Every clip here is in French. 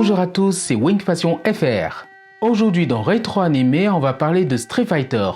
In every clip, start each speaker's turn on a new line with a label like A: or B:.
A: Bonjour à tous, c'est Wink Passion FR. Aujourd'hui dans Rétro Animé, on va parler de Street Fighter.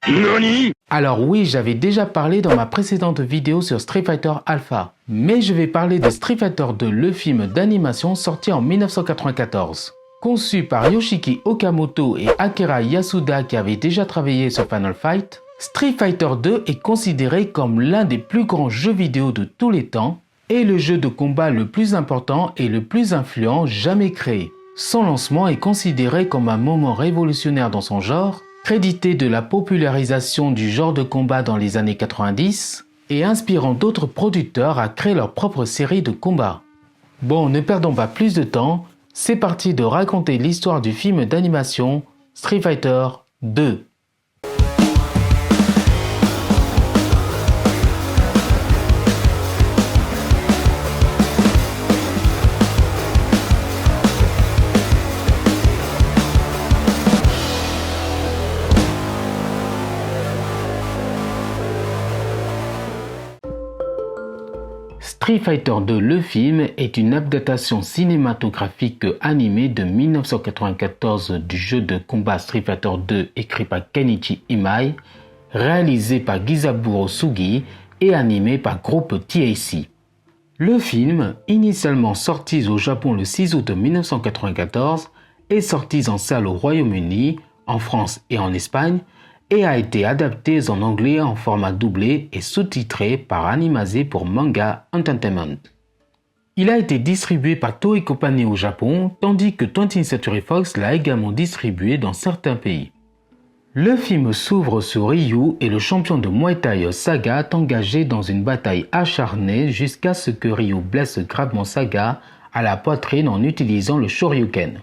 B: Nani?
A: Alors oui, j'avais déjà parlé dans ma précédente vidéo sur Street Fighter Alpha. Mais je vais parler de Street Fighter 2, le film d'animation sorti en 1994. Conçu par Yoshiki Okamoto et Akira Yasuda qui avaient déjà travaillé sur Final Fight, Street Fighter 2 est considéré comme l'un des plus grands jeux vidéo de tous les temps et le jeu de combat le plus important et le plus influent jamais créé. Son lancement est considéré comme un moment révolutionnaire dans son genre, crédité de la popularisation du genre de combat dans les années 90 et inspirant d'autres producteurs à créer leur propre série de combats. Bon, ne perdons pas plus de temps, c'est parti de raconter l'histoire du film d'animation Street Fighter 2. Street Fighter 2, le film, est une adaptation cinématographique animée de 1994 du jeu de combat Street Fighter 2 écrit par Kenichi Imai, réalisé par Gisaburo Sugi et animé par Groupe TAC. Le film, initialement sorti au Japon le 6 août 1994, est sorti en salle au Royaume-Uni, en France et en Espagne, et a été adapté en anglais en format doublé et sous-titré par Animase pour Manga Entertainment. Il a été distribué par Toei Company au Japon, tandis que 20th Century Fox l'a également distribué dans certains pays. Le film s'ouvre sur Ryu et le champion de Muay Thai Saga engagé dans une bataille acharnée jusqu'à ce que Ryu blesse gravement Saga à la poitrine en utilisant le Shoryuken.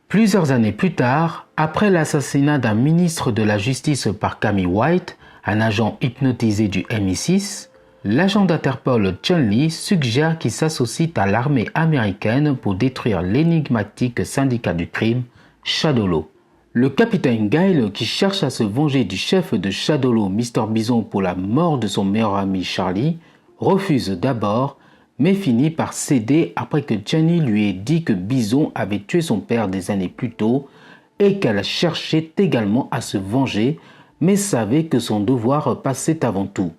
A: Plusieurs années plus tard, après l'assassinat d'un ministre de la Justice par Cammy White, un agent hypnotisé du MI6, l'agent d'Interpol Chun-Li suggère qu'il s'associe à l'armée américaine pour détruire l'énigmatique syndicat du crime, Shadow Law. Le capitaine Guile, qui cherche à se venger du chef de Shadow Law, Mr. Bison, pour la mort de son meilleur ami Charlie, refuse d'abord, mais finit par céder après que Chun-Li lui ait dit que Bison avait tué son père des années plus tôt et qu'elle cherchait également à se venger, mais savait que son devoir passait avant tout.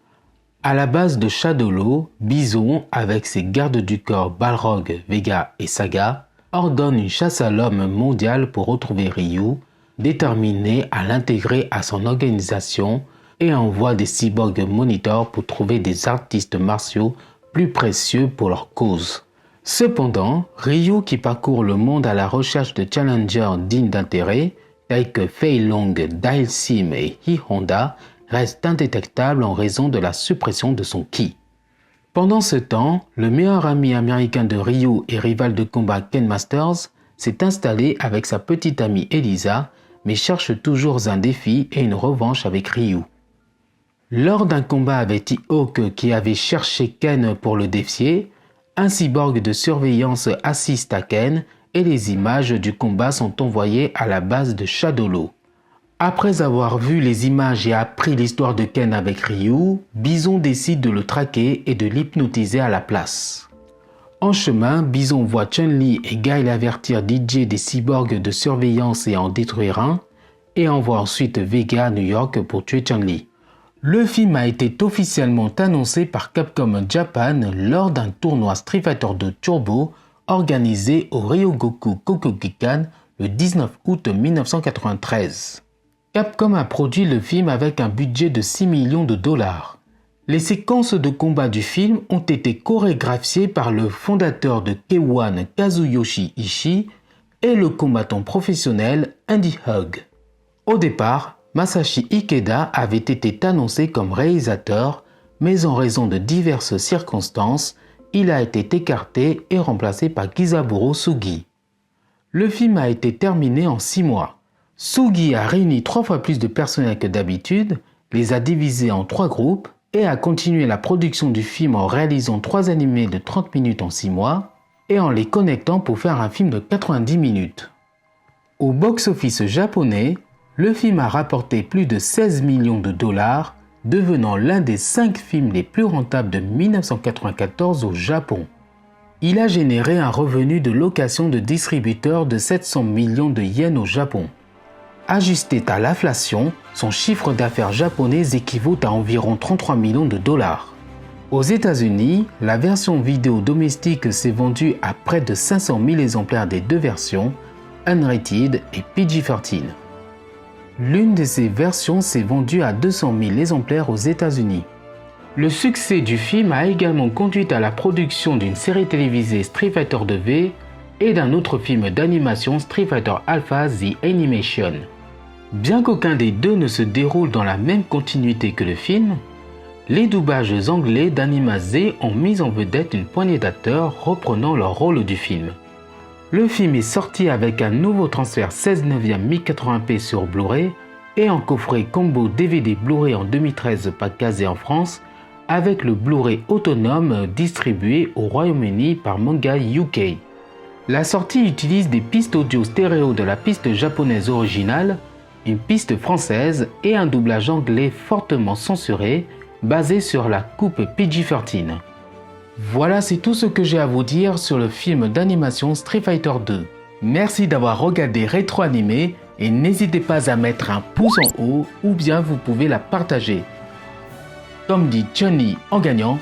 A: À la base de Shadow Law, Bison, avec ses gardes du corps Balrog, Vega et Saga, ordonne une chasse à l'homme mondiale pour retrouver Ryu, déterminé à l'intégrer à son organisation, et envoie des cyborgs monitors pour trouver des artistes martiaux plus précieux pour leur cause. Cependant, Ryu, qui parcourt le monde à la recherche de challengers dignes d'intérêt, tels que Fei Long, Dalsim et Hi Honda, reste indétectable en raison de la suppression de son ki. Pendant ce temps, le meilleur ami américain de Ryu et rival de combat Ken Masters s'est installé avec sa petite amie Elisa, mais cherche toujours un défi et une revanche avec Ryu. Lors d'un combat avec T-Hawk qui avait cherché Ken pour le défier, un cyborg de surveillance assiste à Ken et les images du combat sont envoyées à la base de Shadow Law. Après avoir vu les images et appris l'histoire de Ken avec Ryu, Bison décide de le traquer et de l'hypnotiser à la place. En chemin, Bison voit Chun-Li et Guile avertir DJ des cyborgs de surveillance et en détruire un, et envoie ensuite Vega à New York pour tuer Chun-Li. Le film a été officiellement annoncé par Capcom Japan lors d'un tournoi Street Fighter 2 Turbo organisé au Ryogoku Kokugikan le 19 août 1993. Capcom a produit le film avec un budget de 6 millions de dollars. Les séquences de combat du film ont été chorégraphiées par le fondateur de K1 Kazuyoshi Ishii et le combattant professionnel Andy Hug. Au départ, Masashi Ikeda avait été annoncé comme réalisateur, mais en raison de diverses circonstances, il a été écarté et remplacé par Gisaburo Sugi. Le film a été terminé en 6 mois. Sugi a réuni 3 fois plus de personnel que d'habitude, les a divisés en 3 groupes et a continué la production du film en réalisant 3 animés de 30 minutes en 6 mois et en les connectant pour faire un film de 90 minutes. Au box-office japonais, le film a rapporté plus de 16 millions de dollars, devenant l'un des 5 films les plus rentables de 1994 au Japon. Il a généré un revenu de location de distributeur de 700 millions de yens au Japon. Ajusté à l'inflation, son chiffre d'affaires japonais équivaut à environ 33 millions de dollars. Aux États-Unis, la version vidéo domestique s'est vendue à près de 500 000 exemplaires des deux versions, Unrated et PG-13. L'une de ces versions s'est vendue à 200 000 exemplaires aux États-Unis. Le succès du film a également conduit à la production d'une série télévisée Street Fighter 2V et d'un autre film d'animation Street Fighter Alpha The Animation. Bien qu'aucun des deux ne se déroule dans la même continuité que le film, les doublages anglais d'Anima Z ont mis en vedette une poignée d'acteurs reprenant leur rôle du film. Le film est sorti avec un nouveau transfert 16 neuvième 1080p sur Blu-ray et un coffret combo DVD Blu-ray en 2013 pas casé en France avec le Blu-ray autonome distribué au Royaume-Uni par Manga UK. La sortie utilise des pistes audio stéréo de la piste japonaise originale, une piste française et un doublage anglais fortement censuré basé sur la coupe PG-13. Voilà, c'est tout ce que j'ai à vous dire sur le film d'animation Street Fighter 2. Merci d'avoir regardé Rétro Animé et n'hésitez pas à mettre un pouce en haut ou bien vous pouvez la partager. Comme dit Johnny en gagnant,